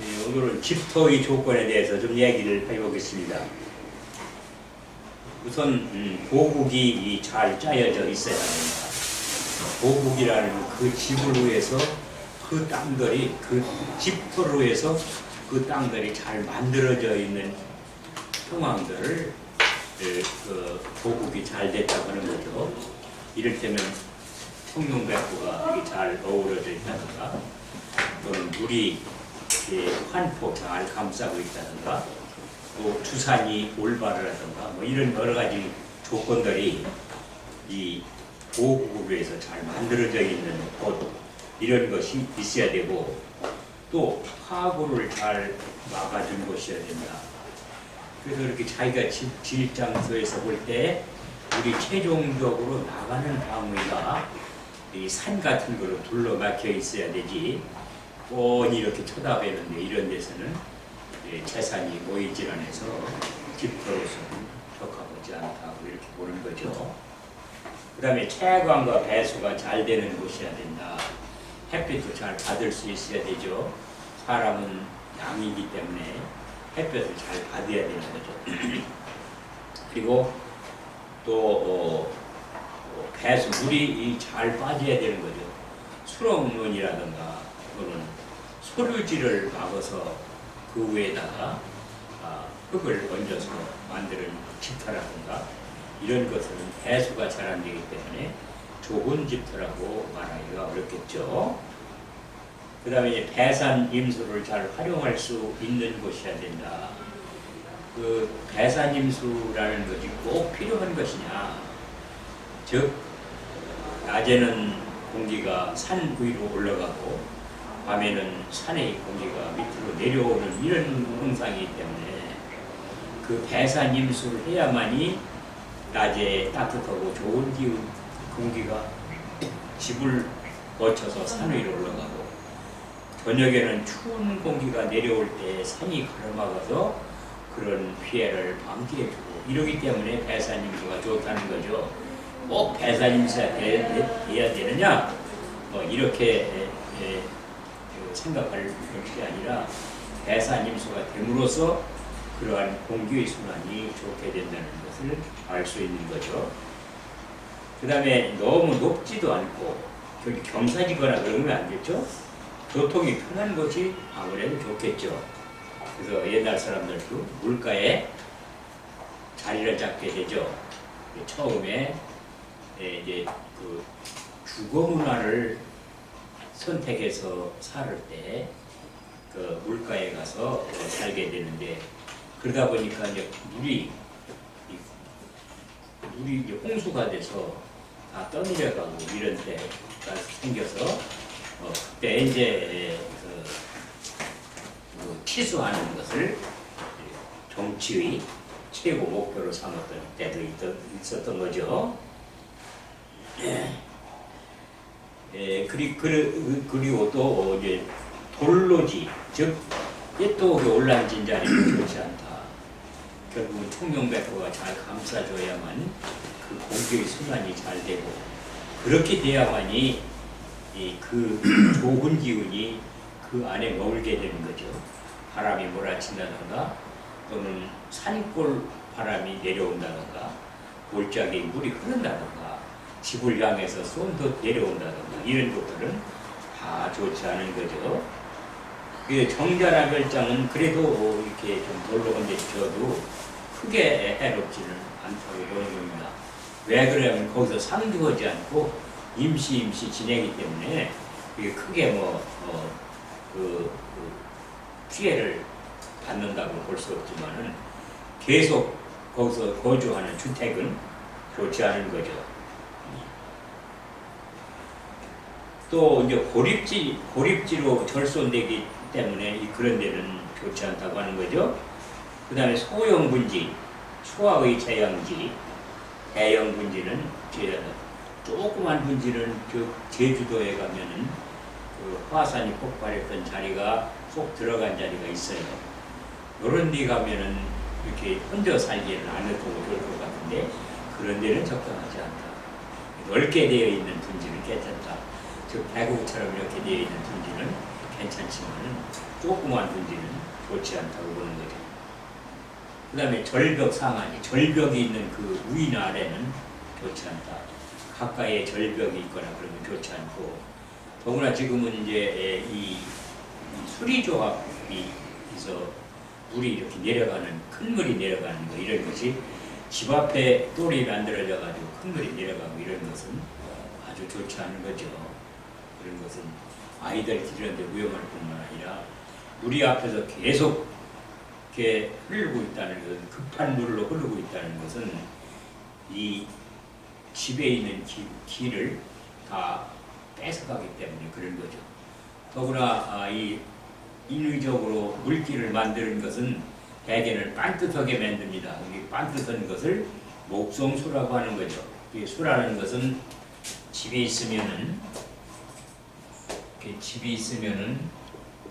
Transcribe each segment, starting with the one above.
오늘은 집터의 조건에 대해서 좀 얘기를 해보겠습니다. 우선 보국이 잘 짜여져 있어야 합니다. 보국이라는 그 집을 위해서 그 땅들이 그 집터를 위해서 그 땅들이 잘 만들어져 있는 형황들을 그 보국이 잘 됐다고 하는 거죠. 이를테면 청룡백구가 잘 어우러져 있다든가 또는 물이 환포 잘 감싸고 있다든가 또 주산이 올바르다든가 뭐 이런 여러 가지 조건들이 이 보국을 위해서 잘 만들어져 있는 곳 이런 것이 있어야 되고 또 파고를 잘 막아준 곳이어야 된다. 그래서 이렇게 자기가 질 장소에서 볼 때 우리 최종적으로 나가는 방위가 이 산 같은 거로 둘러막혀 있어야 되지 뻔히 이렇게 쳐다보는데 이런 데서는 재산이 모이질 않아서 집터로서는 적합하지 않다고 이렇게 보는 거죠. 그 다음에 채광과 배수가 잘 되는 곳이어야 된다. 햇빛도 잘 받을 수 있어야 되죠. 사람은 양이기 때문에 햇볕을 잘 받아야 되는 거죠. 그리고 또 배수, 물이 잘 빠져야 되는 거죠. 수렁문이라든가 또는 소류지를 막아서 그 위에다가 흙을 얹어서 만드는 집터라든가 이런 것은 배수가 잘 안 되기 때문에 좁은 집터라고 말하기가 어렵겠죠. 그 다음에 배산 임수를 잘 활용할 수 있는 곳이어야 된다. 그 배산 임수라는 것이 꼭 필요한 것이냐. 즉 낮에는 공기가 산 위로 올라가고 밤에는 산의 공기가 밑으로 내려오는 이런 현상이기 때문에 그 배산 임수를 해야만이 낮에 따뜻하고 좋은 기운 공기가 집을 거쳐서 산 위로 올라가고 저녁에는 추운 공기가 내려올 때 산이 가로막아서 그런 피해를 방지해주고 이러기 때문에 배산 임수가 좋다는 거죠. 꼭 배산 임수가 돼야 되느냐? 이렇게 생각할 것이 아니라 배산 임수가 됨으로써 그러한 공기의 순환이 좋게 된다는 것을 알 수 있는 거죠. 그 다음에 너무 높지도 않고 경사지거나 그러면 안 되죠. 교통이 편한 것이 아무래도 좋겠죠. 그래서 옛날 사람들도 물가에 자리를 잡게 되죠. 처음에 이제 그 주거 문화를 선택해서 살 때 그 물가에 가서 살게 되는데 그러다 보니까 이제 물이 이제 홍수가 돼서 다 떠내려가고 이런 때가 생겨서 그때 이제 그 취수하는 것을 정치의 최고 목표로 삼았던 때도 있었던 거죠. 그리고 또 이제 돌로지, 즉 옛독에 올라앉은 자리는 좋지 않다. 결국은 청룡백구가 잘 감싸줘야만 그 공기의 순환이 잘 되고 그렇게 돼야만이 그 좋은 기운이 그 안에 머물게 되는 거죠. 바람이 몰아친다든가 또는 산골 바람이 내려온다든가 골짜기 물이 흐른다든가 집을 향해서 쏜도 내려온다든가 이런 것들은 다 좋지 않은 거죠. 정자나 별장은 그래도 이렇게 좀 돌로 얹어져도 크게 해롭지는 않다고 보는 겁니다. 왜 그러냐면 거기서 상주하지 않고 임시 지내기 때문에 이게 크게 피해를 받는다고 볼 수 없지만은 계속 거기서 거주하는 주택은 좋지 않은 거죠. 또 이제 고립지로 절손되기 때문에 그런 데는 좋지 않다고 하는 거죠. 그 다음에 소형 분지, 소화의 제형지, 대형 분지는 조그만 분지는 제주도에 가면은 그 화산이 폭발했던 자리가 쏙 들어간 자리가 있어요. 그런 데 가면은 이렇게 혼자 살기는 안 해도 좋을 것 같은데 그런 데는 적당하지 않다. 넓게 되어 있는 분지는 괜찮다. 즉 배구처럼 이렇게 되어 있는 분지는 괜찮지만은 조그만 분지는 좋지 않다고 보는 거죠. 그 다음에 절벽 상하니, 절벽이 있는 그 위나 아래는 좋지 않다. 가까이에 절벽이 있거나 그러면 좋지 않고, 더구나 지금은 이제 이 수리조합이 있어 물이 이렇게 내려가는, 큰 물이 내려가는 거, 이런 것이 집 앞에 돌이 만들어져 가지고 큰 물이 내려가고 이런 것은 아주 좋지 않은 거죠. 그런 것은 아이들 기르는데 위험할 뿐만 아니라 우리 앞에서 계속 이렇게 흐르고 있다는 것은, 급한 물로 흐르고 있다는 것은 이 집에 있는 기를 다 뺏어가기 때문에 그런 거죠. 더구나 이 인위적으로 물길을 만드는 것은 대개는 반듯하게 만듭니다. 이 반듯한 것을 목성수라고 하는 거죠. 이 수라는 것은 집에 있으면은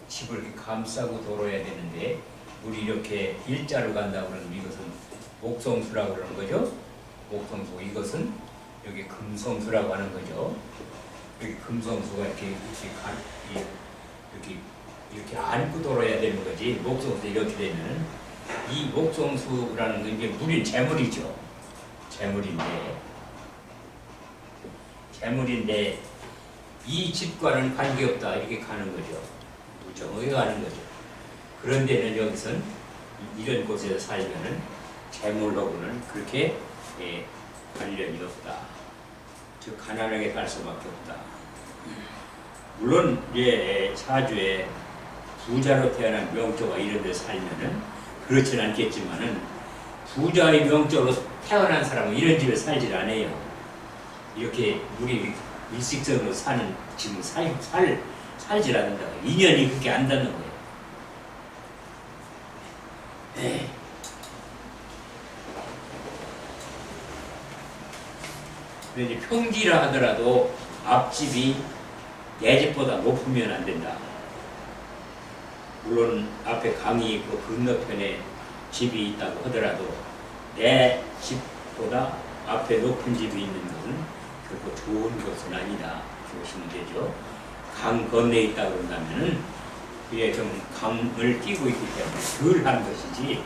집을 이렇게 감싸고 돌아야 되는데 물이 이렇게 일자로 간다고 그러면 이것은 목성수라고 그러는 거죠. 목성수, 이것은 여기 금성수라고 하는 거죠. 여기 금성수가 이렇게 안고 돌아야 되는 거지. 목성수 이렇게 되면은 이 목성수라는 건 이게 물이 재물이죠. 재물인데 이 집과는 관계없다 이렇게 가는 거죠. 무정하게 가는 거죠. 그런데는 여기선 이런 곳에서 살면은 재물하고는 그렇게 관련이 없다. 즉 가난하게 살 수밖에 없다. 물론 이제 사주에 부자로 태어난 명조가 이런 데 살면은 그렇진 않겠지만은 부자의 명조로 태어난 사람은 이런 집에 살질 않아요. 이렇게 우리 일식적으로 사는 지금 살질 않는다. 인연이 그렇게 안 닿는 거예요. 그런데 평지라 하더라도 앞집이 내 집보다 높으면 안 된다. 물론 앞에 강이 있고 건너편에 집이 있다고 하더라도 내 집보다 앞에 높은 집이 있는 것은 결코 좋은 것은 아니다. 보시면 되죠. 강 건너에 있다고 그런다면은 그게 좀 강을 끼고 있기 때문에 덜한 것이지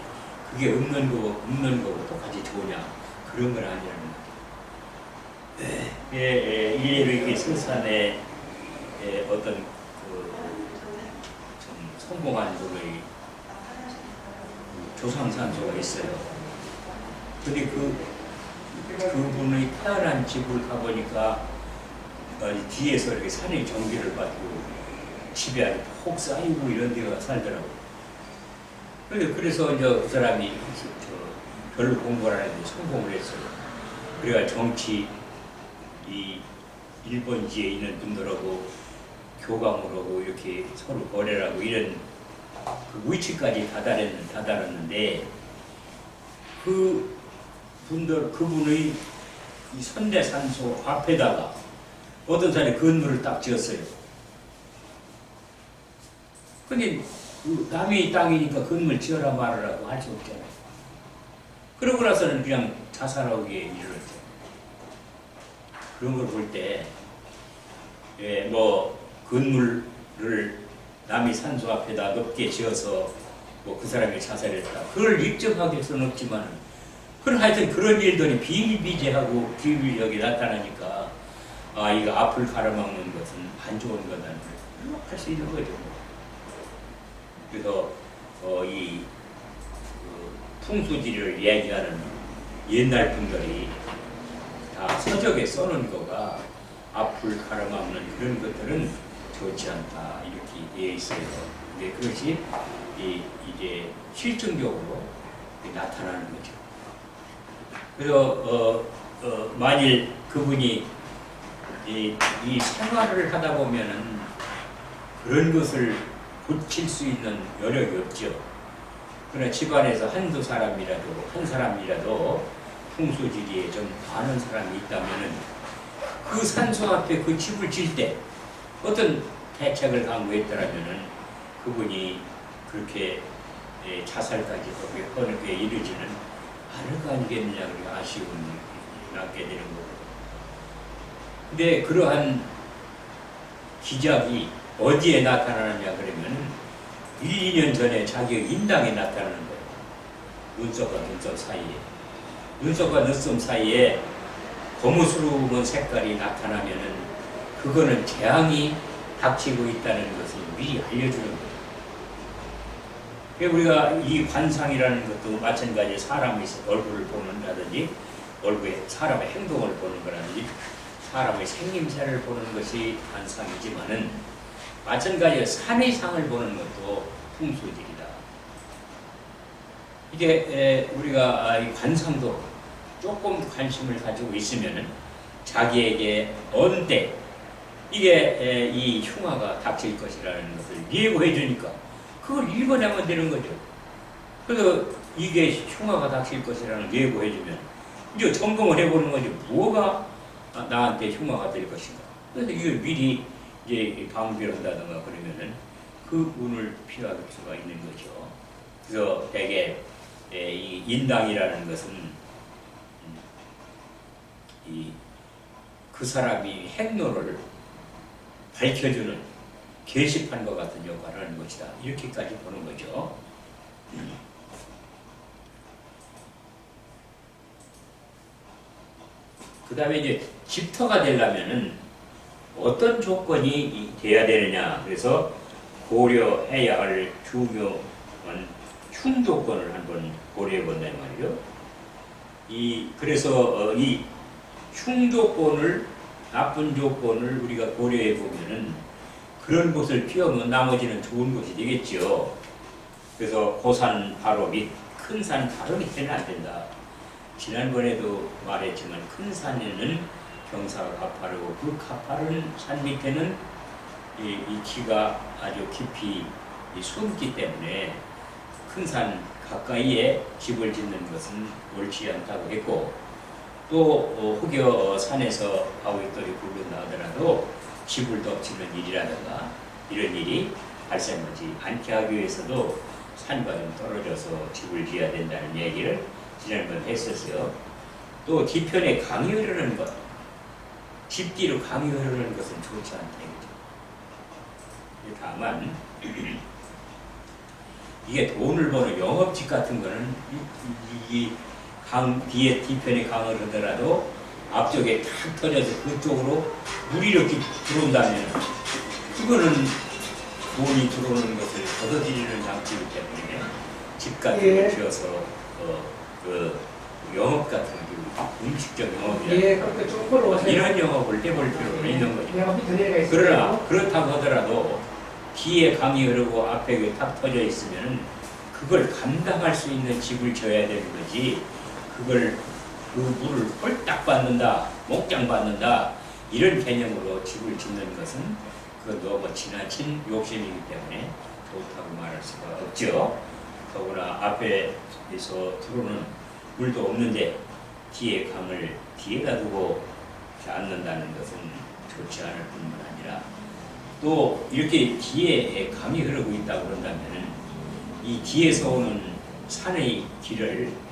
그게 없는 거고 똑같이 좋으냐 그런 건 아니라는 거죠. 일례로 이렇게 생산에 어떤 좀 성공한 분의 조상산소가 있어요. 근데 그분의 태어난 집을 가보니까 뒤에서 이렇게 산의 전기를 받고 집에 아주 폭 쌓이고 이런 데가 살더라고요. 그래서 이제 그 사람이 별로 공부를 안 했는데 성공을 했어요. 그래가 정치, 이 일본지에 있는 분들하고 교감을 하고 이렇게 서로 거래를 하고 이런 그 위치까지 다다랐는데 그분의 이 선대산소 앞에다가 어떤 사람이 건물을 딱 지었어요. 근데 남의 땅이니까 건물 지어라 말으라고 할 수 없잖아요. 그러고 나서는 그냥 자살하기에 이르렀죠. 그런 걸 볼 때, 건물을 남의 산소 앞에다 높게 지어서 그 사람이 자살했다. 그걸 입증하길 수는 없지만, 하여튼 그런 일들이 비일비재하고 비일비재하게 나타나니까, 이거 앞을 가로막는 것은 안 좋은 거다는 걸 할 수 있는 거죠. 그래서 풍수지를 얘기하는 옛날 분들이 다 서적에 써놓은 거가 앞을 가로막는 그런 것들은 좋지 않다 이렇게 되어 있어요. 근데 그것이 이제 실증적으로 나타나는 거죠. 그래서 만일 그분이 이 생활을 하다 보면은 그런 것을 고칠 수 있는 여력이 없죠. 그러나 집안에서 한 사람이라도 풍수지리에 좀 아는 사람이 있다면은 그 산소 앞에 그 집을 질 때 어떤 대책을 강구했더라면은 그분이 그렇게 자살까지 어느 게 이르지는 않을 거 아니겠느냐, 그리고 아쉬움이 낳게 되는 거고. 근데 그러한 기적이 어디에 나타나느냐 그러면 1, 2년 전에 자기가 인당에 나타나는 거예요. 눈썹과 눈썹 사이에. 눈썹과 눈썹 사이에 거무스름한 색깔이 나타나면은 그거는 재앙이 닥치고 있다는 것을 미리 알려주는 거예요. 우리가 이 관상이라는 것도 마찬가지 사람의 얼굴을 보는다든지 얼굴에 사람의 행동을 보는 거라든지 사람의 생김새를 보는 것이 관상이지만은 마찬가지로 산의 상을 보는 것도 풍수질이다. 이게 우리가 이 관상도 조금 관심을 가지고 있으면은 자기에게 언제 이게 이 흉화가 닥칠 것이라는 것을 예고해 주니까 그걸 읽어내면 되는 거죠. 그래서 이게 흉화가 닥칠 것이라는 예고해 주면 이제 점검을 해보는 거죠. 뭐가 나한테 흉화가 될 것인가. 그래서 이걸 미리 이제 방비를 한다든가 그러면은 그 운을 피할 수가 있는 거죠. 그래서 대개 이 인당이라는 것은 그 사람이 행로를 밝혀주는 게시판과 같은 역할을 하는 것이다. 이렇게까지 보는 거죠. 그 다음에 이제 집터가 되려면은 어떤 조건이 돼야 되느냐. 그래서 고려해야 할 중요한 흉 조건을 한번 고려해 본다는 말이죠. 그래서 이 흉 조건을, 나쁜 조건을 우리가 고려해 보면은 그런 곳을 피하면 나머지는 좋은 곳이 되겠죠. 그래서 고산 바로 밑, 큰 산 바로 밑에는 안 된다. 지난번에도 말했지만 큰 산에는 경사가 가파르고 그 가파른 산 밑에는 이 기가 아주 깊이 숨기 때문에 큰 산 가까이에 집을 짓는 것은 옳지 않다고 했고 또 혹여 산에서 바위돌이 굴른다 하더라도 집을 덮치는 일이라든가 이런 일이 발생하지 않게 하기 위해서도 산과 좀 떨어져서 집을 지어야 된다는 얘기를 지난번에 했었어요. 또 뒤편에 강이 흐르는 것, 집 뒤로 강이 흐르는 것은 좋지 않다 이거죠. 다만 이게 돈을 버는 영업직 같은 거는 이 강 뒤에 뒤편에 강을 흐르더라도 앞쪽에 탁 터져서 그쪽으로 물이 이렇게 들어온다면 그거는 돈이 들어오는 것을 걷어들이는 장치이기 때문에 집 같은 걸 지어서 그 영업 같은 거, 음식적 영업이나 이런 영업을 해볼 필요가 있는 거죠. 그러나 그렇다고 하더라도 뒤에 강이 흐르고 앞에 탁 터져 있으면 그걸 감당할 수 있는 집을 지어야 되는 거지. 그걸 그 물을 홀딱 받는다, 목장 받는다 이런 개념으로 집을 짓는 것은 그건 너무 지나친 욕심이기 때문에 좋다고 말할 수가 없죠. 더구나 앞에서 들어오는 물도 없는데 뒤에 강을 뒤에다 두고 앉는다는 것은 좋지 않을 뿐만 아니라 또 이렇게 뒤에 강이 흐르고 있다고 그런다면 이 뒤에서 오는 산의 길을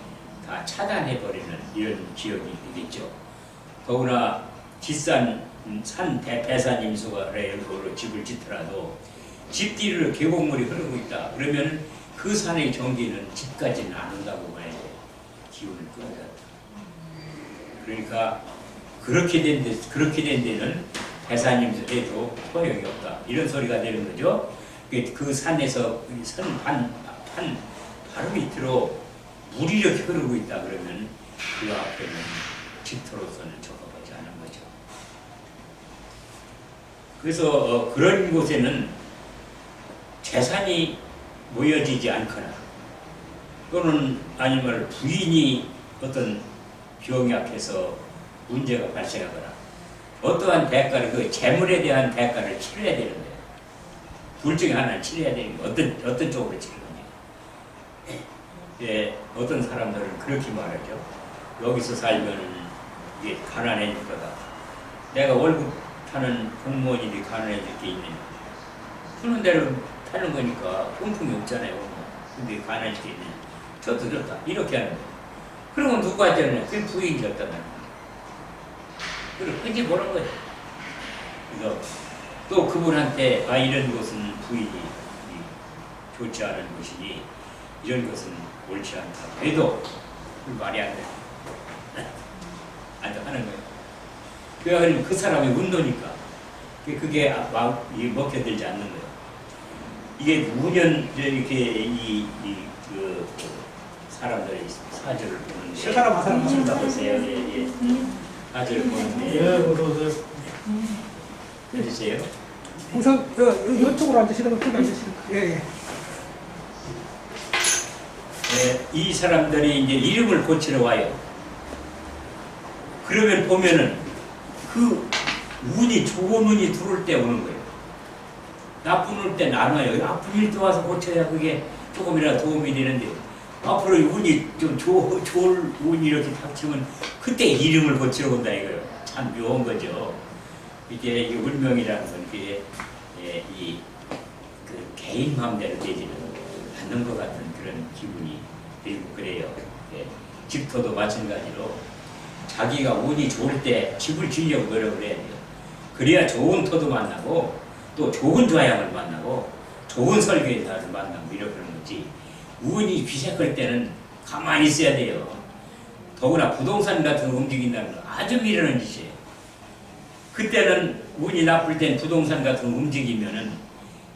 다 차단해버리는 이런 지역이 되겠죠. 더구나 뒷산 산 대산 임수가로 집을 짓더라도 집 뒤로 계곡물이 흐르고 있다. 그러면 그 산의 전기는 집까지는 안 온다고 봐야 돼. 기운을 끌어다. 그러니까 그렇게 된 데는 대산 임수해도 소용이 없다. 이런 소리가 되는 거죠. 그 산에서 산 바로 밑으로 물이 이렇게 흐르고 있다 그러면 그 앞에는 집터로서는 적합하지 않은 거죠. 그래서 그런 곳에는 재산이 모여지지 않거나 또는 아니면 부인이 어떤 병이 약해서 문제가 발생하거나 어떠한 대가를, 그 재물에 대한 대가를 치러야 되는 거예요. 둘 중에 하나는 치러야 되는 거예요. 어떤 쪽으로 치르느냐. 예, 어떤 사람들은 그렇게 말하죠. 여기서 살면 이게 가난해질 거다. 내가 월급 타는 공무원이 가난해질 게 있느냐. 주는 대로 타는 거니까 통풍이 없잖아요. 근데 가난해질 게 있느냐. 저도 좋다. 이렇게 하는 거예요. 그러면 누가 하잖아요. 그 부인이 졌다는 거예요. 그걸 흔히 보는 거예요. 그래서 또 그분한테 이런 것은 부인이 좋지 않은 것이니 이런 것은 옳지 않다. 그래도 말이 안 돼. 안 하는 거예요. 그러니까 그 사람의 운도니까 그게 먹혀들지 않는 거예요. 이게 우년 이렇게 그 사람들의 사주를 보는데 실사람 한 사람 다 보세요. 예. 사주를 보는데 어서오세요. 해주세요. 우선 이쪽으로 앉으시는 거 앉으시는 거. 예. 네, 이 사람들이 이제 이름을 고치러 와요. 그러면 보면은 그 운이 좋은 운이 들어올 때 오는 거예요. 나쁜 울 때는 안 와요. 나쁜 일도 와서 고쳐야 그게 조금이라도 도움이 되는데 앞으로 운이 좀 좋을 운이 이렇게 닥치면 그때 이름을 고치러 온다 이거예요. 참 묘한 거죠. 이게 이 운명이라는 건 그게 그 개인 마음대로 되지는 않는 것 같은 그런 기분이 들고 그래요. 예. 집터도 마찬가지로 자기가 운이 좋을 때 집을 지으려고 노력을 해야 돼요. 그래야 좋은 터도 만나고 또 좋은 조양을 만나고 좋은 설계자를 만나고 이러는 거지. 운이 비색할 때는 가만히 있어야 돼요. 더구나 부동산 같은 거 움직인다는 건 아주 미련한 짓이에요. 그때는 운이 나쁠 땐 부동산 같은 거 움직이면은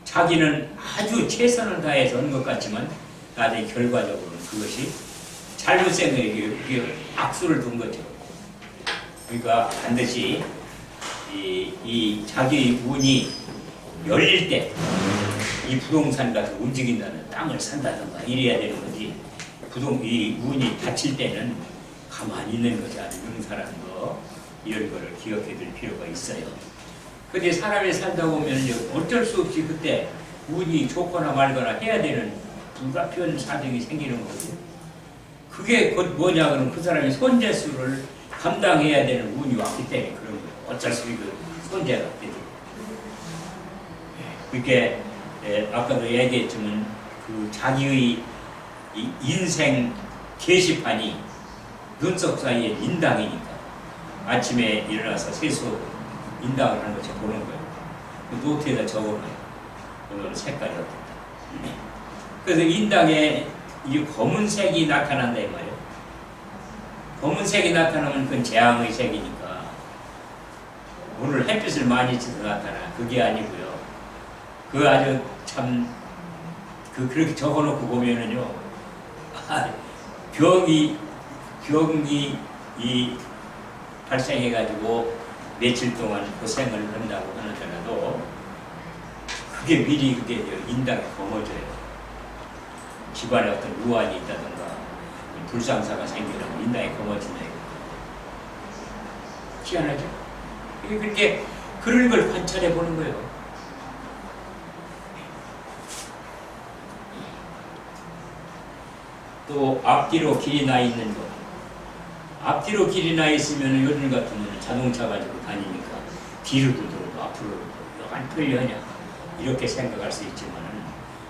자기는 아주 최선을 다해서 한 것 같지만 나중에 결과적으로는 그것이 잘못된 거예요. 악수를 둔 거죠. 그러니까 반드시 이 자기 운이 열릴 때 이 부동산 같은 거 움직인다는 땅을 산다든가 이래야 되는 거지. 이 운이 닫힐 때는 가만히 있는 것이 아주 명사라는 거 이런 거를 기억해 둘 필요가 있어요. 근데 사람이 살다 보면 어쩔 수 없이 그때 운이 좋거나 말거나 해야 되는 불가피한 사정이 생기는 거죠. 그게 곧 뭐냐 그러면 그 사람이 손재수를 감당해야 되는 운이 왔기 때문에 그런 거예요. 어쩔 수 없이 그 손재가 되죠. 그게 아까도 얘기했지만 그 자기의 이 인생 게시판이 눈썹 사이에 인당이니까 아침에 일어나서 세수 인당을 하는 것을 보는 거예요. 그 노트에다 적어놔요. 오늘은 색깔이 어떻다. 그래서 인당에 이 검은색이 나타난다 이 말이에요. 검은색이 나타나면 그건 재앙의 색이니까 오늘 햇빛을 많이 쬐서 나타나. 그게 아니고요. 그 아주 참 그렇게 적어놓고 보면은요. 병이 발생해가지고 며칠 동안 고생을 한다고 하더라도 그게 미리 그게 인당에 검어져요. 집안에 어떤 우환이 있다든가 불상사가 생기면 인당에 검어진다 이거. 희한하죠? 이게 그렇게 그런 걸 관찰해 보는 거예요. 또 앞뒤로 길이 나 있는 것. 앞뒤로 길이 나 있으면 요즘 같으면 자동차 가지고 다니니까 뒤로도 돌고 앞으로도 돌고 안 편리하냐 이렇게 생각할 수 있지만은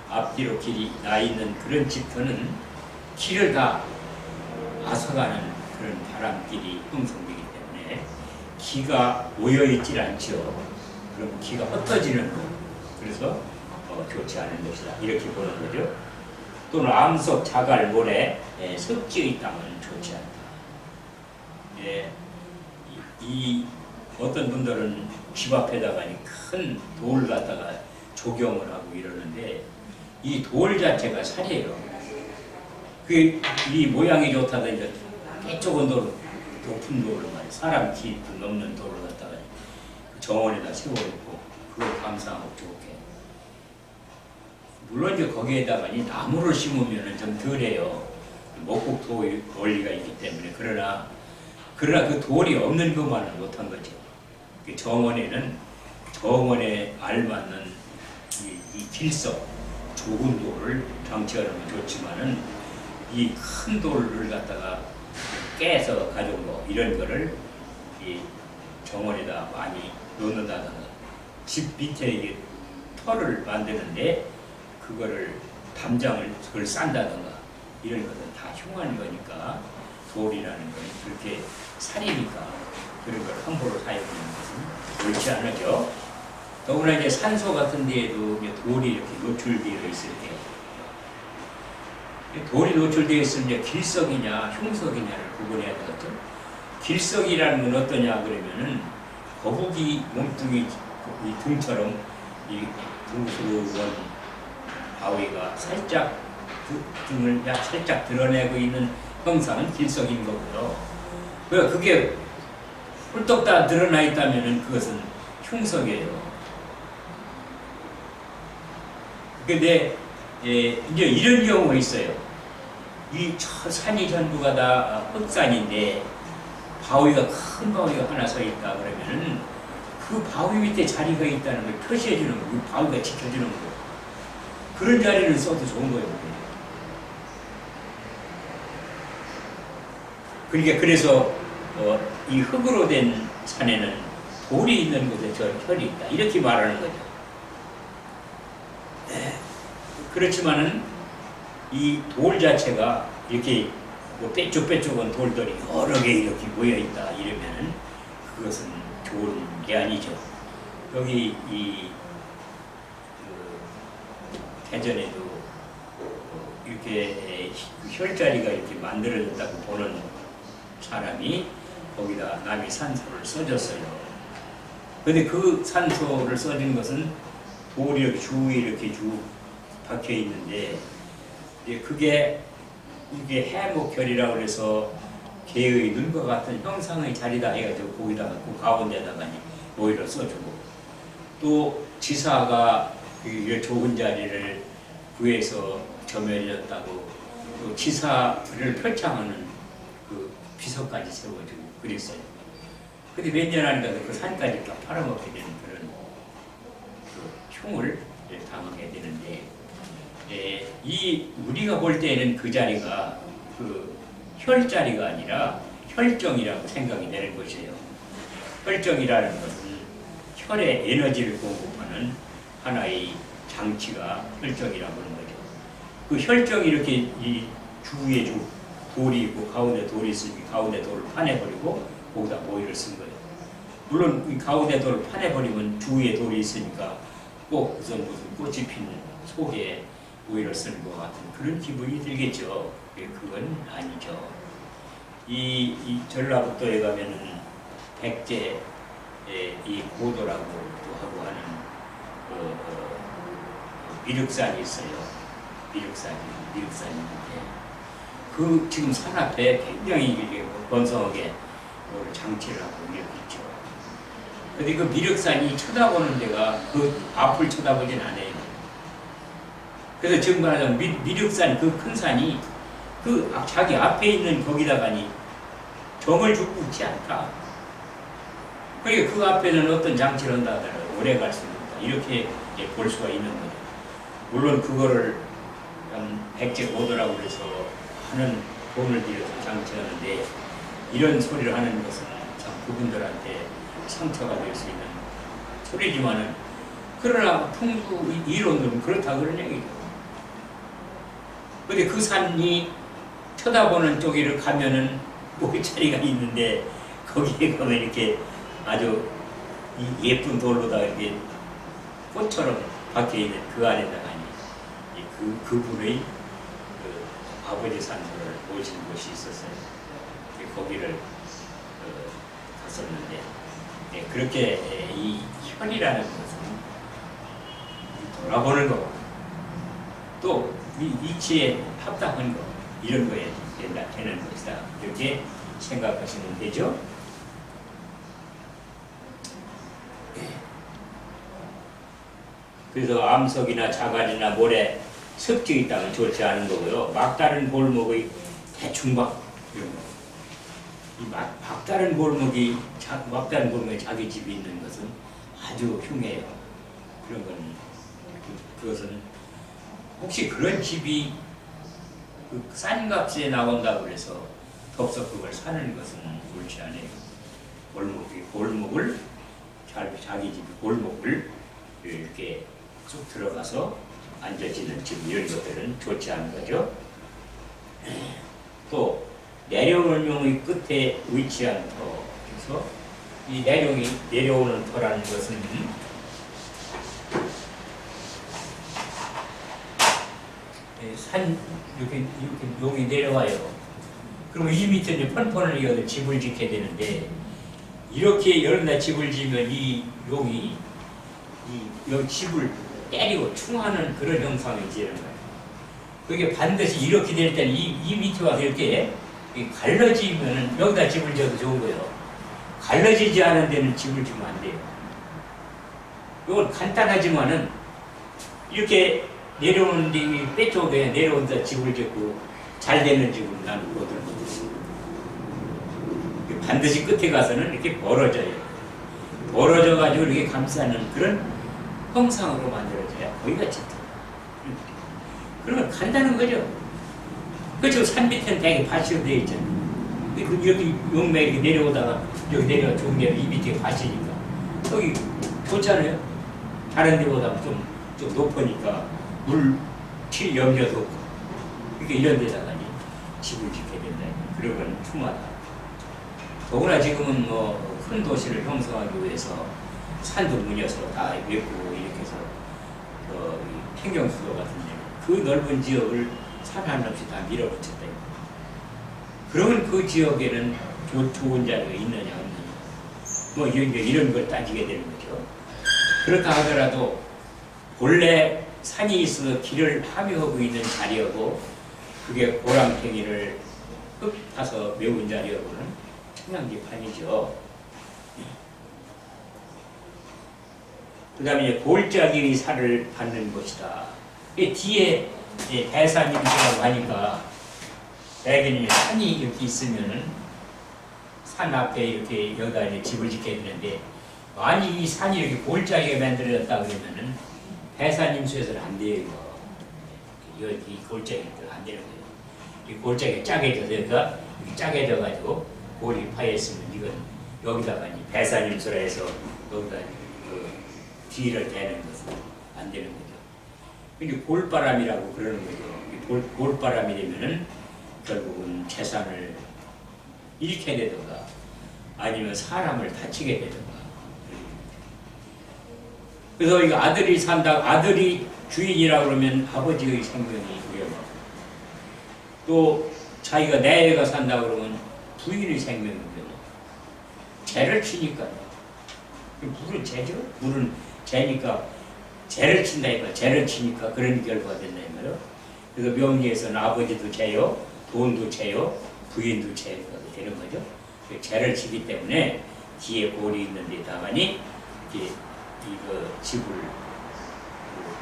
앞뒤로 길이 나 있는 그런 집터는 길을 다 앗아가는 그런 바람길이 형성되기 때문에 기가 모여있질 않죠. 그럼 기가 흩어지는 거. 그래서 좋지 않은 것이다 이렇게 보는 거죠. 또는 암석, 자갈, 모래, 습지의 땅은 좋지 않다. 예, 이 어떤 분들은 집 앞에다가 큰 돌 갖다가 조경을 하고 이러는데 이 돌 자체가 살이에요. 이 모양이 좋다든지 꽤 좁은 돌, 높은 돌을 말이에요. 사람 키도 넘는 돌을 갖다가 정원에다 세워놓고 그걸 감상하고 좋게. 물론 이제 거기에다가 나무를 심으면 좀 덜해요. 목국토 원리가 있기 때문에. 그러나 그 돌이 없는 것만은 못한 거죠. 정원에 알맞는 이 길석, 좁은 돌을 장치하려면 좋지만은 이 큰 돌을 갖다가 깨서 가져온 거 이런 거를 이 정원에다 많이 놓는다든가 집 밑에 이게 털을 만드는데 그거를 담장을 그걸 싼다든가 이런 것은 다 흉한 거니까 돌이라는 건 그렇게 살이니까 그런 걸 함부로 사용하는 것은 옳지 않으죠. 더구나 이제 산소 같은 데에도 이제 돌이 이렇게 노출되어 있을 때 돌이 노출되어 있으면 이제 길석이냐 흉석이냐를 구분해야 되겠죠. 길석이라는 건 어떠냐 그러면은 거북이 몸뚱이 이 등처럼 이 등수원 바위가 살짝 등을 살짝 드러내고 있는 형상은 길석인 거고요. 그게 훌떡 다 드러나 있다면은 그것은 흉석이에요. 근데 이제 이런 경우가 있어요. 이 산이 전부가 다 흑산인데 바위가 큰 바위가 하나 서 있다 그러면은 그 바위 밑에 자리가 있다는 걸 표시해 주는 거예요. 그 바위가 지켜주는 거예요. 그런 자리를 써도 좋은 거예요. 그러니까 그래서 이 흙으로 된 산에는 돌이 있는 곳에 저 혈이 있다 이렇게 말하는 거죠. 그렇지만은 이 돌 자체가 이렇게 뭐 빼쪽빼쪽은 돌들이 여러 개 이렇게 모여 있다 이러면은 그것은 좋은 게 아니죠. 여기 대전에도 이렇게 혈자리가 이렇게 만들어졌다고 보는 사람이 거기다 남이 산소를 써줬어요. 근데 그 산소를 써준 것은 돌이 이렇게 주위에 이렇게 쭉 박혀 있는데 그게 이게 해목혈이라고 해서 개의 눈과 같은 형상의 자리다 해가지고 거기다가 그 가운데다가 오히려 써주고 또 지사가 그 좋은 자리를 구해서 점멸해졌다고 또 지사를 표창하는 그 비석까지 세워주고 그랬어요. 근데 몇 년 하니까 그 산까지 다 팔아먹게 되는 그런 그 흉을 당하게 되는데 이 우리가 볼 때는 그 자리가 그 혈자리가 아니라 혈정이라고 생각이 되는 것이에요. 혈정이라는 것은 혈의 에너지를 공급하는 하나의 장치가 혈정이라고 하는 거죠. 그 혈정이 이렇게 이 주위에 돌이 있고 가운데 돌이 있으니 가운데 돌을 파내버리고 거기다 모이를 쓴 거예요. 물론 이 가운데 돌을 파내버리면 주위에 돌이 있으니까 꼭 무슨 꽃이 피는 속에 오일을 쓰는 것 같은 그런 기분이 들겠죠. 그건 아니죠. 이 전라북도에 가면은 백제 이 고도라고 또 하고 하는 미륵산이 있어요. 미륵산인데 그 지금 산 앞에 굉장히 이렇게 번성하게 장치를 하고 이렇게 있죠. 근데 그 미륵산이 쳐다보는 데가 그 앞을 쳐다보진 않아요. 그래서 지금 말하자면 미륵산 그 큰 산이 그 자기 앞에 있는 거기다가니 정을 주고 있지 않다. 그러니까 그 앞에는 어떤 장치를 한다 하더라도 오래 갈 수 있다. 이렇게 볼 수가 있는 거죠. 물론 그거를 백제 고도라고 해서 하는 돈을 들여서 장치하는데 이런 소리를 하는 것은 참 그분들한테 상처가 될 수 있는 소리지만은 그러나 풍수 이론은 그렇다 그런 얘기죠. 근데 그 산이 쳐다보는 쪽으로 가면은 모기자리가 있는데 거기에 가면 이렇게 아주 예쁜 돌로다 이렇게 꽃처럼 박혀 있는 그 안에다가 그분의 그 아버지 산소를 모신 곳이 있었어요. 거기를 갔었는데 그렇게 이 혈이라는 것은 돌아보는 거, 또 이치에 합당한 거 이런 거에 되는 것이다. 이렇게 생각하시면 되죠. 그래서 암석이나 자갈이나 모래, 습지 있다면 좋지 않은 거고요. 막다른 골목의 대충박 이런 거. 이 막다른 골목에 자기 집이 있는 것은 아주 흉해요. 그런 건 그것은 혹시 그런 집이 그 싼 값에 나온다고 해서 덥석 그걸 사는 것은 옳지 않아요. 골목을 자기 집 골목을 이렇게 쑥 들어가서 앉아지는 집 이런 것들은 좋지 않은 거죠. 또 내려오는 용의 끝에 위치한 터. 그래서 이 내려오는 터라는 것은 산 이렇게 용이 내려와요. 그러면 이 밑에 이제 펀펀을 이어서 집을 짓게 되는데 이렇게 여름날 집을 지으면 이 용이 이 집을 때리고 충하는 그런 형상이 지는 거예요. 그게 반드시 이렇게 될 때는 이 밑에 와서 이렇게 갈라지면은 여기다 집을 지어도 좋은 거예요. 갈라지지 않은 데는 집을 지으면 안 돼요. 이건 간단하지만은 이렇게 내려오는데 빼쪽에 내려온다 집을 짓고 잘 되는 집을 나는 거거든요. 반드시 끝에 가서는 이렇게 벌어져요. 벌어져가지고 이렇게 감싸는 그런 형상으로 만들어져야 거기가 짙어. 그러면 간다는 거죠. 그렇죠. 산 밑에는 되게 밭이 되어 있잖아요. 여기 용매 이렇게 내려오다가 여기 내려와 종래로 이 밑에 밭이니까 여기 좋잖아요. 다른 데보다 좀 높으니까 물 튈 염려도 없고 이렇게 이런 데다가 집을 짓게 된다. 그러면 틈하다. 더구나 지금은 뭐 큰 도시를 형성하기 위해서 산도 무녀서 다 맺고 이렇게 해서 평경수도 같은데 그 넓은 지역을 산 한없이 다 밀어붙였다. 그러면 그 지역에는 좋은 자리가 있느냐 없느냐 뭐 이런 걸 따지게 되는 거죠. 그렇다 하더라도 본래 산이 있어서 길을 함유하고 있는 자리하고 그게 고랑팽이를 흙파서 메운 자리하고는 청량지판이죠. 그 다음에 골짜기의 살을 받는 것이다. 뒤에 대산임수라고 하니까 대개는 산이 이렇게 있으면은 산 앞에 이렇게 여기다 이제 집을 짓게 되는데 만약 이 산이 이렇게 골짜기가 만들어졌다 그러면은 대산임수에서는 안 돼요. 이 골짜기는 안 되는 거예요. 이 골짜기가 짜게져서 여기가 짜게져 가지고 골이 파였으면 이건 여기다가 대산임수라 해서 여기다 뒤를 대는 것은 안 되는 거죠. 이게 골바람이라고 그러는 거죠. 골바람이 되면은 결국은 재산을 잃게 되든가 아니면 사람을 다치게 되든가. 그래서 이거 아들이 산다, 아들이 주인이라 그러면 아버지의 생명이 위험하고 또 자기가 내 애가 산다 그러면 부인의 생명이 위험하고 죄를 치니까 물은 죄죠. 물은 죄니까 죄를 친다니까 죄를 치니까 그런 결과가 된다 이 말이에요. 그래서 명리에서는 아버지도 죄요, 돈도 죄요, 부인도 죄가 되는 거죠. 죄를 치기 때문에 뒤에 골이 있는 데다가니 이거 집을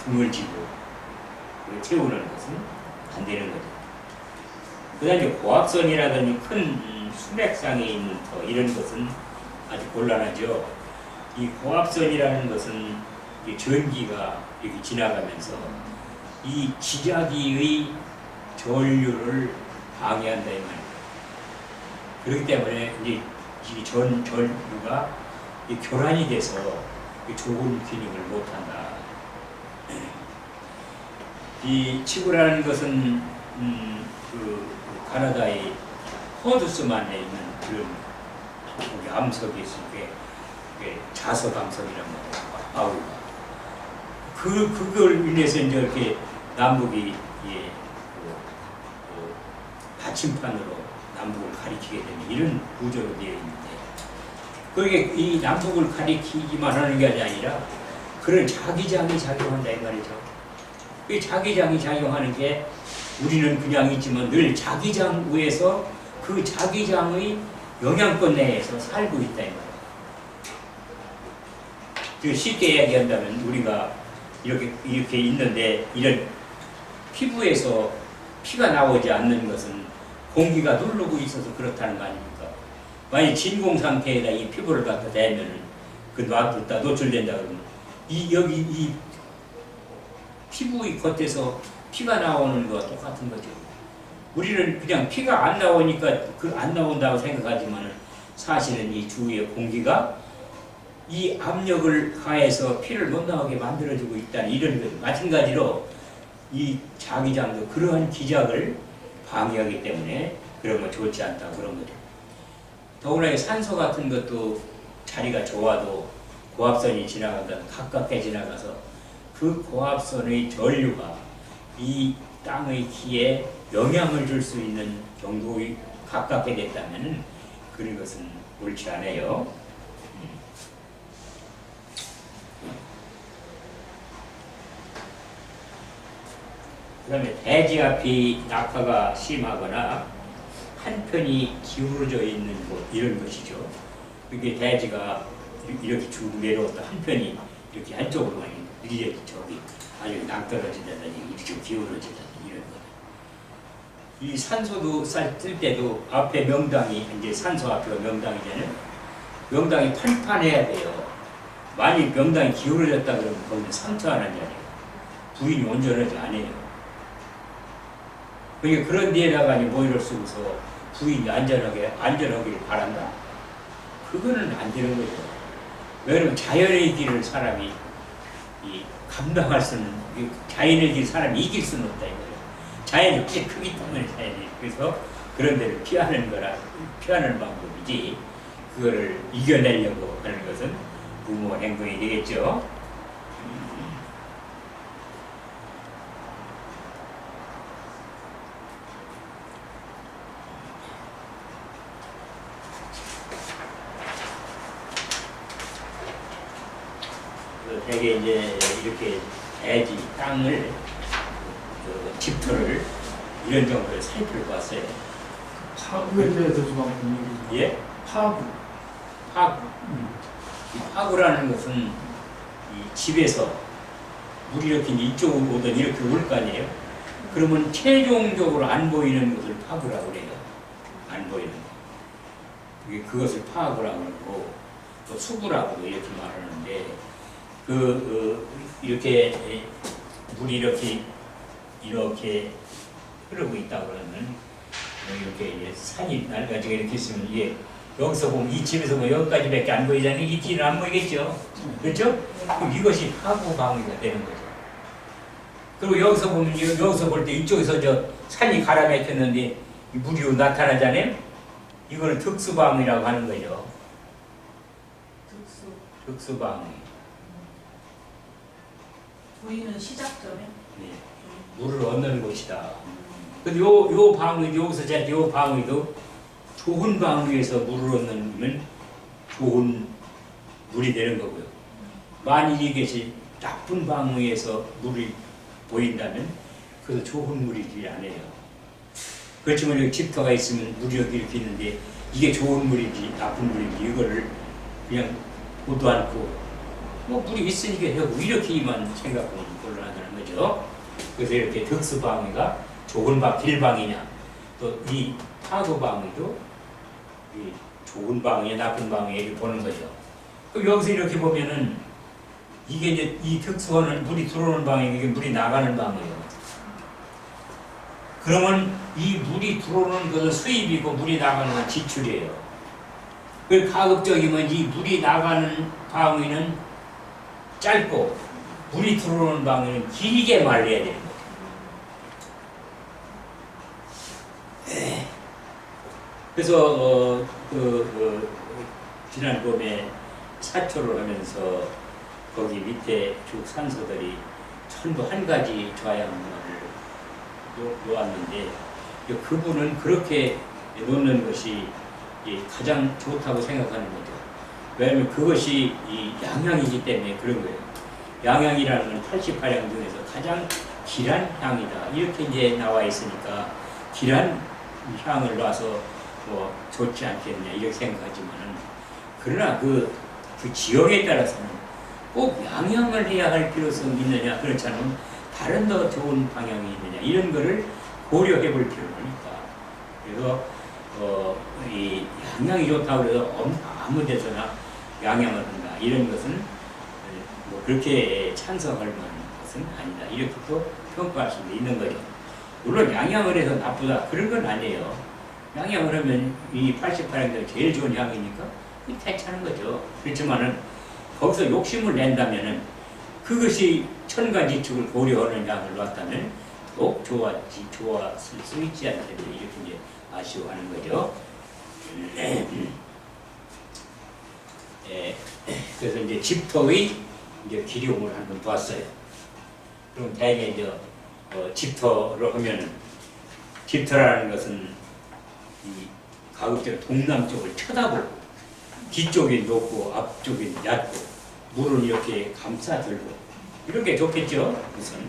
등을 지고 채우는 것은 안 되는 거죠. 그다음에 이제 고압선이라든지 큰 수맥상에 있는 터 이런 것은 아주 곤란하죠. 이 고압선이라는 것은 전기가 이렇게 지나가면서 이 기저귀의 전류를 방해한다 이 말이에요. 그렇기 때문에 이제 이 전류가 교란이 돼서 좋은 기능을 못한다. 이 지구라는 것은 그 가나다의 허드스만에 있는 그런 암석이 있을 때 자석 암석이란 말이에요. 아우가 그걸 인해서 이제 이렇게 남북이 받침판으로 남북을 가리키게 되는 이런 구조로 되어 있는데 그게 이 남북을 가리키기만 하는 게 아니라 그런 자기장이 작용한다 이 말이죠. 이 자기장이 작용하는 게 우리는 그냥 있지만 늘 자기장 위에서 그 자기장의 영향권 내에서 살고 있다 이 말이에요. 쉽게 이야기한다면 우리가 이렇게 있는데 이런 피부에서 피가 나오지 않는 것은 공기가 누르고 있어서 그렇다는 거 아닙니까? 만약 진공 상태에다 이 피부를 갖다 대면은 그 놔뒀다 노출된다 그러면 여기 이 피부의 겉에서 피가 나오는 거와 똑같은 거죠. 우리는 그냥 피가 안 나오니까 안 나온다고 생각하지만 사실은 이 주위의 공기가 이 압력을 가해서 피를 못 나오게 만들어주고 있다는 이런 것. 마찬가지로 이 자기장도 그러한 기작을 방해하기 때문에 그런 거 좋지 않다 그런 거죠. 더구나 산소 같은 것도 자리가 좋아도 고압선이 지나간다 가깝게 지나가서 그 고압선의 전류가 이 땅의 기에 영향을 줄 수 있는 정도에 가깝게 됐다면 그런 것은 옳지 않아요. 그 다음에 대지 앞이 낙하가 심하거나 한편이 기울어져 있는 곳 이런 것이죠. 그게 대지가 이렇게 쭉 내려왔다 한편이 이렇게 한쪽으로 많이 이렇게 저기 아주 낭떨어진다든지 이렇게 기울어진다든지 이런 거. 이 산소도 쓸 때도 앞에 명당이 이제 산소 앞에가 명당이잖아요. 명당이 판판해야 돼요. 만약 명당이 기울어졌다 그러면 거기는 상처하는 자리예요. 부인이 온전하지 않아요. 그러니까 그런 데에다가 모이를 쓰고서 부인이 안전하길 바란다? 그거는 안 되는 거죠. 왜냐면 자연의 길을 사람이 감당할 수는, 자연의 길 사람이 이길 수는 없다 이거예요. 자연이 훨씬 크기 때문에 자연이. 그래서 그런 데를 피하는 방법이지, 그거를 이겨내려고 하는 것은 부모 행동이 되겠죠. 되게 이제 이렇게 대지, 땅을, 집터를 이런 정도로 살펴봤어요. 파구에 대해서 좀 한번 얘기 좀. 예? 파구. 이 파구라는 것은 이 집에서 물이 이렇게 이쪽으로 오든 이렇게 올 거 아니에요? 그러면 최종적으로 안 보이는 것을 파구라고 그래요. 안 보이는 거. 그것을 파구라고 그러고, 또 수구라고도 이렇게 말하는데, 이렇게 물이 이렇게 흐르고 있다 그러면 이렇게 이제 산이 낡아지고 이렇게 있으면 이게 여기서 보면 이 집에서 보면 여기까지밖에 안 보이잖아요. 이 뒤는 안 보이겠죠. 그렇죠? 그럼 이것이 하구 방위가 되는 거죠. 그리고 여기서 보면 여기서 볼 때 이쪽에서 저 산이 가라앉혔는데 물이 나타나잖아요. 이거는 특수방위라고 하는 거죠. 특수방위. 보이는 시작점에 네. 물을 얻는 곳이다. 근데 요 방위, 여기서 요 방위도 좋은 방위에서 물을 얻는 좋은 물이 되는 거고요. 만일 이것이 나쁜 방위에서 물이 보인다면 그것도 좋은 물이지 않아요. 그렇지만 여기 집터가 있으면 물이 여기 이렇게 있는데 이게 좋은 물인지 나쁜 물인지 이거를 그냥 보도 않고 물이 있으니까 하고 이렇게만 생각하면 곤란하다는 거죠. 그래서 이렇게 특수방위가 좋은 길방이냐, 또 이 파구방위도 이 좋은 방위냐 나쁜 방위를 보는 거죠. 그럼 여기서 이렇게 보면은 이게 이제 이 특수는 물이 들어오는 방이 이게 물이 나가는 방이에요. 그러면 이 물이 들어오는 것은 수입이고 물이 나가는 건 지출이에요. 그 가급적이면 이 물이 나가는 방위는 짧고 물이 들어오는 방위는 길게 말려야 되는 거예요. 그래서 지난 봄에 사초를 하면서 거기 밑에 쭉 산소들이 전부 한 가지 좌양을 놓았는데 그분은 그렇게 놓는 것이 가장 좋다고 생각하는 거죠. 왜냐하면 그것이 이 양향이기 때문에 그런 거예요. 양향이라는 건 88향 중에서 가장 길한 향이다. 이렇게 이제 나와 있으니까 길한 향을 놔서 좋지 않겠냐 이렇게 생각하지만은 그러나 그 지역에 따라서는 꼭 양향을 해야 할 필요성이 있느냐 그렇지 않으면 다른 더 좋은 방향이 있느냐 이런 거를 고려해 볼 필요가 있다. 그래서 이 양향이 좋다고 해서 아무 데서나 양향을 한다 이런 것은 그렇게 찬성할 만한 것은 아니다. 이렇게 또 평가할 수도 있는 거죠. 물론 양향을 해서 나쁘다 그런 건 아니에요. 양향을 하면 이 88향도 제일 좋은 향이니까 괜찮은 거죠. 그렇지만은 거기서 욕심을 낸다면은 그것이 천간지축을 고려하는 향을 놨다면 더욱 좋았을 수 있지 않겠냐 이렇게 이제 아쉬워하는 거죠. 그래서 이제 집터의 이제 기룡을 한번 봤어요. 그럼 대개 이제 집터로 하면은 집터라는 것은 이 가급적 동남쪽을 쳐다보고 뒤쪽이 높고 앞쪽이 얕고 물은 이렇게 감싸들고 이렇게 좋겠죠. 우선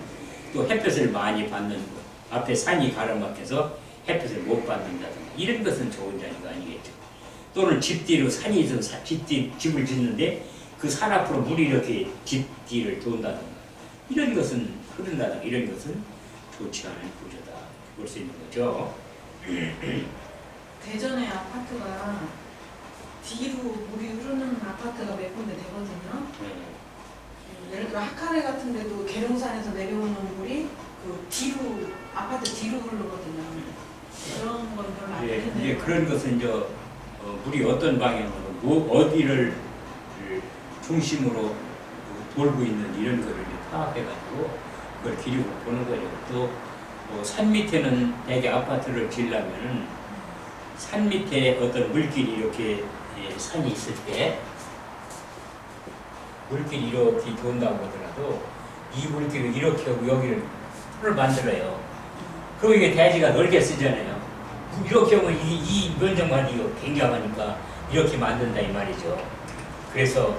또 햇볕을 많이 받는 곳 앞에 산이 가로막혀서 햇볕을 못 받는다든가 이런 것은 좋은 자리가 아니겠죠. 또는 집 뒤로 산이 있어서 집을 짓는데 그 산 앞으로 물이 이렇게 집 뒤를 돈다든가 이런 것은 흐른다든가 이런 것은 좋지 않은 구조다 볼 수 있는 거죠. 대전의 아파트가 뒤로 물이 흐르는 아파트가 몇 군데 되거든요. 예를 들어 하카레 같은 데도 계룡산에서 내려오는 물이 그 뒤로 아파트 뒤로 흐르거든요. 그런 건 별로 안 이제 되는데 그런 것은 이제 물이 어떤 방향으로 어디를 중심으로 돌고 있는 이런 거를 파악해가지고 그걸 기록을 보는 거죠. 또 산 밑에는 대개 아파트를 지으려면은 산 밑에 어떤 물길이 이렇게 산이 있을 때 물길이 이렇게 돈다고 하더라도 이 물길을 이렇게 하고 여기를 풀을 만들어요. 그럼 이게 대지가 넓게 쓰잖아요. 이렇게 하면 이 면적만 이거 굉장하니까 이렇게 만든다 이 말이죠. 그래서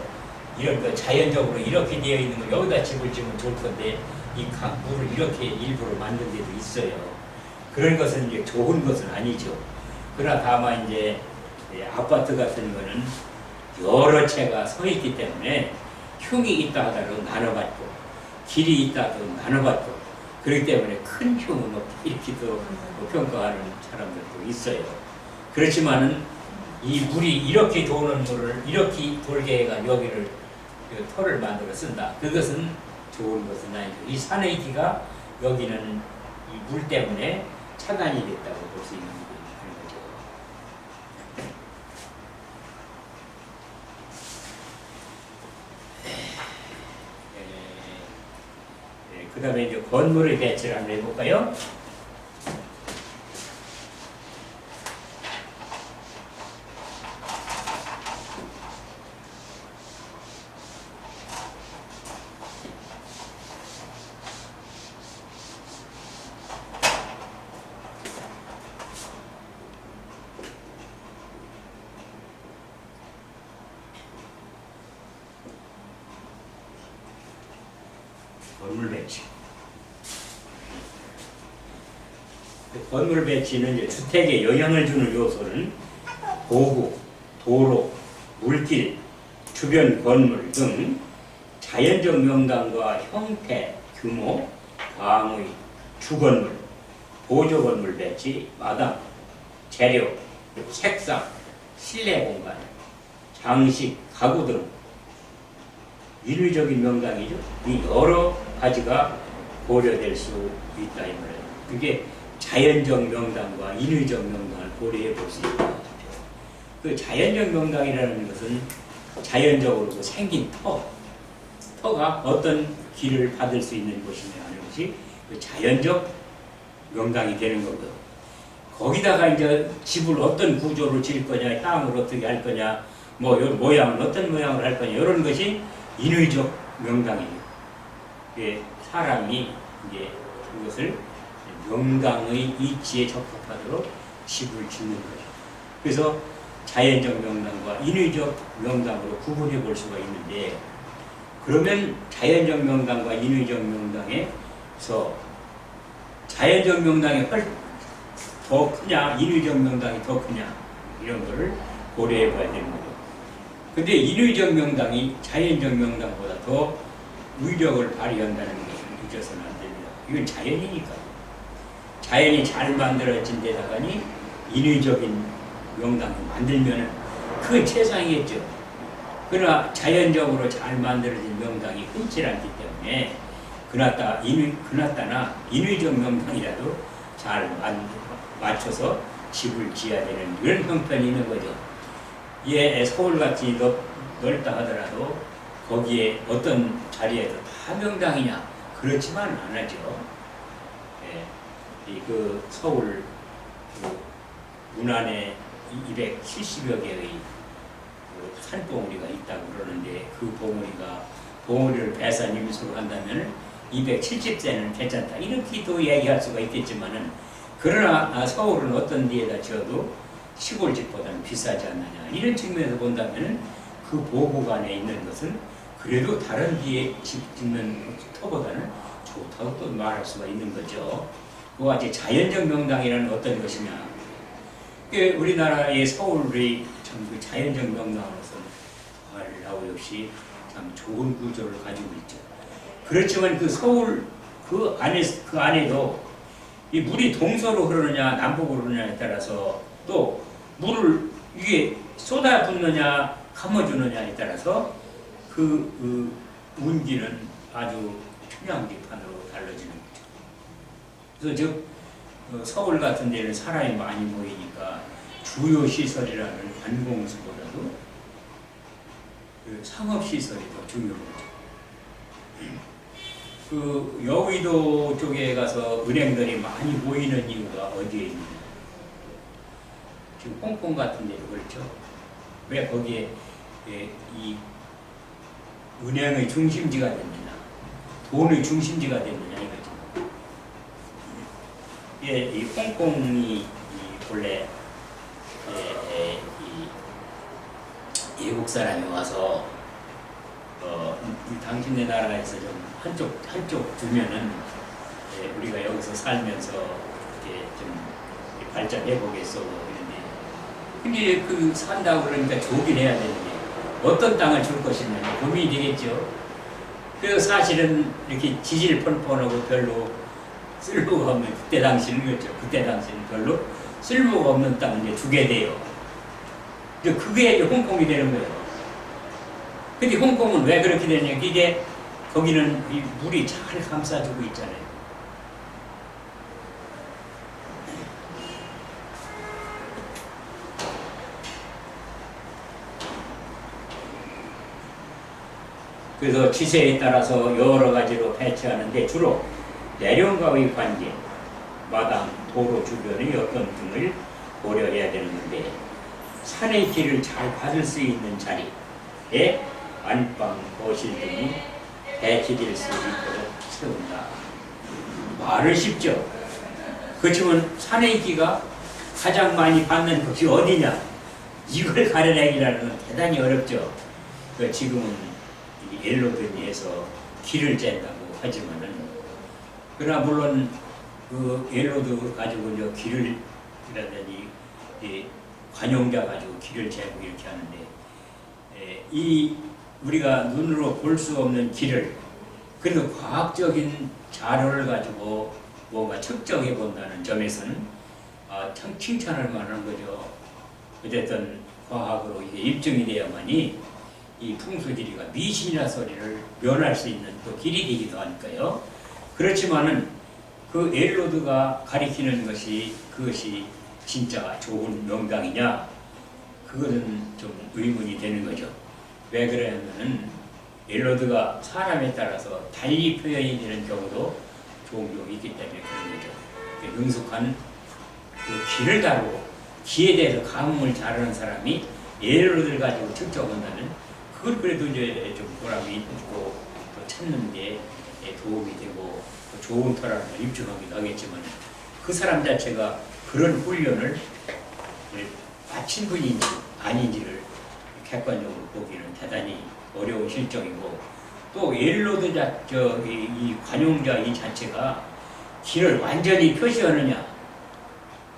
이런 거 자연적으로 이렇게 되어 있는 거 여기다 집을 지으면 좋을 건데 이 물을 이렇게 일부러 만든 데도 있어요. 그런 것은 이제 좋은 것은 아니죠. 그러나 다만 이제 아파트 같은 거는 여러 채가 서 있기 때문에 흉이 있다 하더라도 나눠받고 길이 있다 하더라도 나눠받고 그렇기 때문에 큰 흉은 없다 이렇게 또 평가하는 사람들도 있어요. 그렇지만은 이 물이 이렇게 도는 물을 이렇게 돌게 해가 여기를 터를 만들어 쓴다. 그것은 좋은 것은 아니죠. 이 산의 기가 여기는 이 물 때문에 차단이 됐다고 볼 수 있는 거죠. 그 다음에 이제 건물의 배치를 한번 해볼까요? 건물 배치. 건물 배치는 이제 주택에 영향을 주는 요소는 도구, 도로, 물길, 주변 건물 등 자연적 명당과 형태, 규모, 방의, 주건물, 보조건물 배치, 마당, 재료, 색상, 실내 공간, 장식, 가구 등 인위적인 명당이죠. 이 여러 가지가 고려될 수 있다 이 말이에요. 그게 자연적 명당과 인위적 명당을 고려해 볼 수 있다. 그 자연적 명당이라는 것은 자연적으로 생긴 터가 어떤 길을 받을 수 있는 곳이냐 하는 것이 그 자연적 명당이 되는 거거든. 거기다가 이제 집을 어떤 구조로 지을 거냐, 향을 어떻게 할 거냐, 뭐 모양은 어떤 모양을 할 거냐 이런 것이 인위적 명당이에요. 사람이 이제 그것을 명당의 이치에 적합하도록 집을 짓는 거죠. 그래서 자연적 명당과 인위적 명당으로 구분해 볼 수가 있는데, 그러면 자연적 명당과 인위적 명당에서 자연적 명당이 더 크냐, 인위적 명당이 더 크냐 이런 거를 고려해 봐야 되는 거죠. 근데 인위적 명당이 자연적 명당보다 더 위력을 발휘한다는 것을 잊어서는 안 됩니다. 이건 자연이니까. 자연이 잘 만들어진 데다가니 인위적인 명당을 만들면 그건 최상이겠죠. 그러나 자연적으로 잘 만들어진 명당이 흔치 않기 때문에 그나따나 인위적 명당이라도 잘 맞춰서 집을 지어야 되는 이런 형편이 있는 거죠. 서울같이 넓다 하더라도 거기에 어떤 자리에서 다 명당이냐? 그렇지만 않았죠. 그 서울 문안에 270여 개의 산봉우리가 있다고 그러는데 그 봉우리를 배산 임수로 한다면 270세는 괜찮다. 이렇게도 얘기할 수가 있겠지만은 그러나 서울은 어떤 데에다 지어도 시골집보다는 비싸지 않느냐. 이런 측면에서 본다면 그 보고관에 있는 것은 그래도 다른 데에 집 짓는 터보다는 좋다고 또 말할 수가 있는 거죠. 그와 같이 자연적 명당이라는 어떤 것이냐. 우리나라의 서울의 참 그 자연적 명당으로서 더할 나위 없이 참 좋은 구조를 가지고 있죠. 그렇지만 그 서울 그 안에도 이 물이 동서로 흐르느냐 남북으로 흐르느냐에 따라서 또 물을 위에 쏟아붓느냐 감아주느냐에 따라서 그 운기는 아주 평양지판으로 달라지는 거죠. 그래서 즉 서울 같은 데는 사람이 많이 모이니까 주요 시설이라는 관공서보다도 그 상업시설이 더 중요한 거죠. 그 여의도 쪽에 가서 은행들이 많이 모이는 이유가 어디에 있느냐. 지금 홍콩 같은 데도 그렇죠. 왜 거기에 이 은행의 중심지가 됐느냐, 돈의 중심지가 됐느냐 이거죠. 이 홍콩이 본래 이 외국 사람이 와서 당신네 나라에서 좀 한쪽 주면은 우리가 여기서 살면서 이렇게 좀 발전해 보겠어 이런데 근데 그 산다고 그러니까 좋긴 해야 되는데 어떤 땅을 줄 것이냐 고민이 되겠죠. 그래서 사실은 이렇게 지질펀펀하고 별로 쓸모가 없는 그때 당시는 그렇죠. 그때 당시는 별로 쓸모가 없는 땅을 이제 주게 돼요. 그게 이제 홍콩이 되는 거예요. 근데 홍콩은 왜 그렇게 되냐? 이게 거기는 이 물이 잘 감싸주고 있잖아요. 그래서 지세에 따라서 여러 가지로 배치하는데 주로 내령과의 관계, 마당, 도로 주변의 어떤 등을 고려해야 되는 건데 산의 길을 잘 받을 수 있는 자리에 안방, 거실 등이 배치될 수 있도록 세운다. 말은 쉽죠. 그렇지만 산의 기가 가장 많이 받는 곳이 어디냐? 이걸 가려내기라는 건 대단히 어렵죠. 지금은 옐로드니에서 길을 잰다고 하지만은 그러나 물론 그 옐로드 가지고 이제 길을 이라든지 관용자 가지고 길을 재고 이렇게 하는데 이 우리가 눈으로 볼 수 없는 길을 그래도 과학적인 자료를 가지고 뭔가 측정해 본다는 점에서는 참 칭찬할 만한 거죠. 어쨌든 과학으로 이게 입증이 돼야만이 이 풍수지리가 미신이라 소리를 면할 수 있는 또 길이 되기도 하니까요. 그렇지만은 그 옐로드가 가리키는 것이 그것이 진짜 좋은 명당이냐? 그것은 좀 의문이 되는 거죠. 왜 그러냐면은 옐로드가 사람에 따라서 달리 표현이 되는 경우도 종종 있기 때문에 그런 거죠. 능숙한 그 길을 다루고 기에 대해서 감흥을 잘하는 사람이 옐로드를 가지고 측정한다면 그걸 그래도 이제 좀 보람이 있고 또 찾는 데 도움이 되고 또 좋은 터라는 걸 입증하기도 하겠지만 그 사람 자체가 그런 훈련을 마친 분인지 아닌지를 객관적으로 보기는 대단히 어려운 실정이고 또 옐로드 이 관용자 이 자체가 길을 완전히 표시하느냐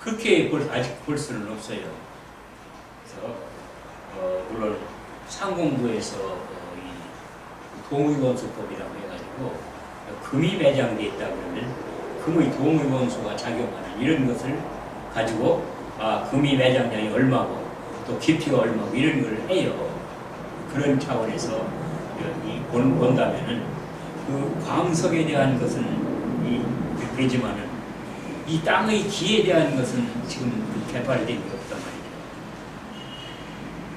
그렇게 아직 볼 수는 없어요. 그래서 물론 상공부에서 이 동의원수법이라고 해가지고 금이 매장되어 있다 그러면 금의 동의원수가 작용하는 이런 것을 가지고 금이 매장량이 얼마고 또 깊이가 얼마고 이런 걸 해요. 그런 차원에서 본다면은 그 광석에 대한 것은 되지만은 이 땅의 기에 대한 것은 지금 개발된 게 없단 말이죠.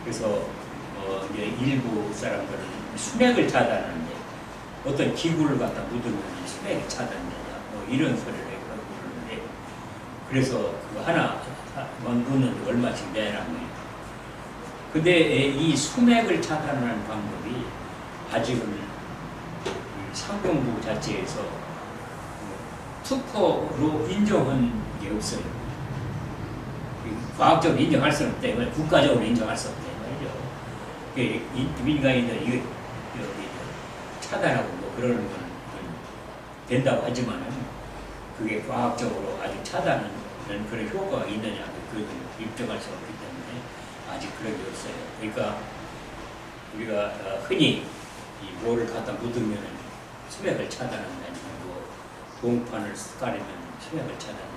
그래서 이제 일부 사람들은 수맥을 차단하는데 어떤 기구를 갖다 묻으면 수맥이 차단되냐 이런 소리를 하고 그러는데 그래서 그 하나만 묻는데 얼마씩 내라는 거예요. 근데 이 수맥을 차단하는 방법이 아직은 상공부 자체에서 특허로 인정한 게 없어요. 과학적으로 인정할 수 없다. 국가적으로 인정할 수 없다. 말이죠. 민간인들이 이거 차단하고 뭐 그러는 건 된다고 하지만은 그게 과학적으로 아주 차단하는 그런 효과가 있느냐 그건 입증할 수 없기 때문에 아직 그런 게 없어요. 그러니까 우리가 흔히 이 뭐를 갖다 묻으면 수맥을 차단한다니 뭐 봉판을 깔으면 수맥을 차단한다.